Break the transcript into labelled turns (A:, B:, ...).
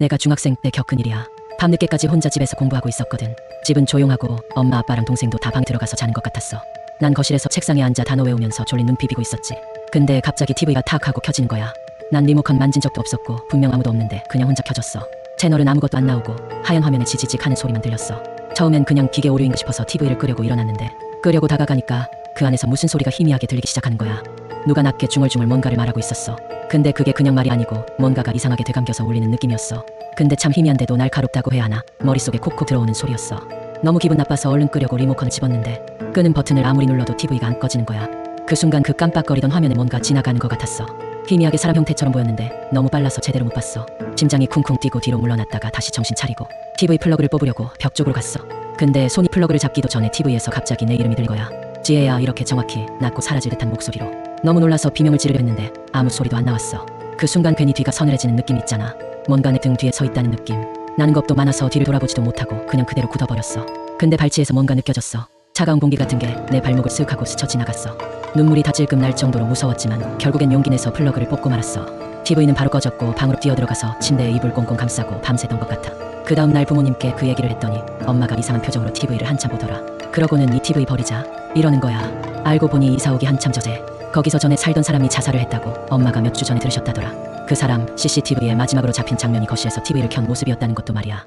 A: 내가 중학생 때 겪은 일이야. 밤늦게까지 혼자 집에서 공부하고 있었거든. 집은 조용하고 엄마 아빠랑 동생도 다 방에 들어가서 자는 것 같았어. 난 거실에서 책상에 앉아 단어 외우면서 졸린 눈 비비고 있었지. 근데 갑자기 TV가 탁 하고 켜지는 거야. 난 리모컨 만진 적도 없었고 분명 아무도 없는데 그냥 혼자 켜졌어. 채널은 아무것도 안 나오고 하얀 화면에 지지직 하는 소리만 들렸어. 처음엔 그냥 기계 오류인가 싶어서 TV를 끄려고 일어났는데 끄려고 다가가니까 그 안에서 무슨 소리가 희미하게 들리기 시작하는 거야. 누가 낮게 중얼중얼 뭔가를 말하고 있었어. 근데 그게 그냥 말이 아니고 뭔가가 이상하게 되감겨서 울리는 느낌이었어. 근데 참 희미한데도 날카롭다고 해야 하나? 머릿속에 콕콕 들어오는 소리였어. 너무 기분 나빠서 얼른 끄려고 리모컨을 집었는데 끄는 버튼을 아무리 눌러도 TV가 안 꺼지는 거야. 그 순간 그 깜빡거리던 화면에 뭔가 지나가는 것 같았어. 희미하게 사람 형태처럼 보였는데 너무 빨라서 제대로 못 봤어. 심장이 쿵쿵 뛰고 뒤로 물러났다가 다시 정신 차리고 TV 플러그를 뽑으려고 벽 쪽으로 갔어. 근데 손이 플러그를 잡기도 전에 TV에서 갑자기 내 이름이 들린 거야. 지혜야, 이렇게 정확히 낮고 사라질 듯한 목소리로. 너무 놀라서 비명을 지르려 했는데 아무 소리도 안 나왔어. 그 순간 괜히 뒤가 서늘해지는 느낌 있잖아. 뭔가 내 등 뒤에 서 있다는 느낌. 나는 겁도 많아서 뒤를 돌아보지도 못하고 그냥 그대로 굳어버렸어. 근데 발치에서 뭔가 느껴졌어. 차가운 공기 같은 게 내 발목을 쓱 하고 스쳐 지나갔어. 눈물이 다 질끔 날 정도로 무서웠지만 결국엔 용기 내서 플러그를 뽑고 말았어. TV는 바로 꺼졌고 방으로 뛰어들어가서 침대에 이불 꽁꽁 감싸고 밤새던 것 같아. 그 다음 날 부모님께 그 얘기를 했더니 엄마가 이상한 표정으로 TV를 한참 보더라. 그러고는 이 TV 버리자 이러는 거야. 알고 보니 이사 오기 한참 전에 거기서 전에 살던 사람이 자살을 했다고 엄마가 몇 주 전에 들으셨다더라. 그 사람 CCTV에 마지막으로 잡힌 장면이 거실에서 TV를 켠 모습이었다는 것도 말이야.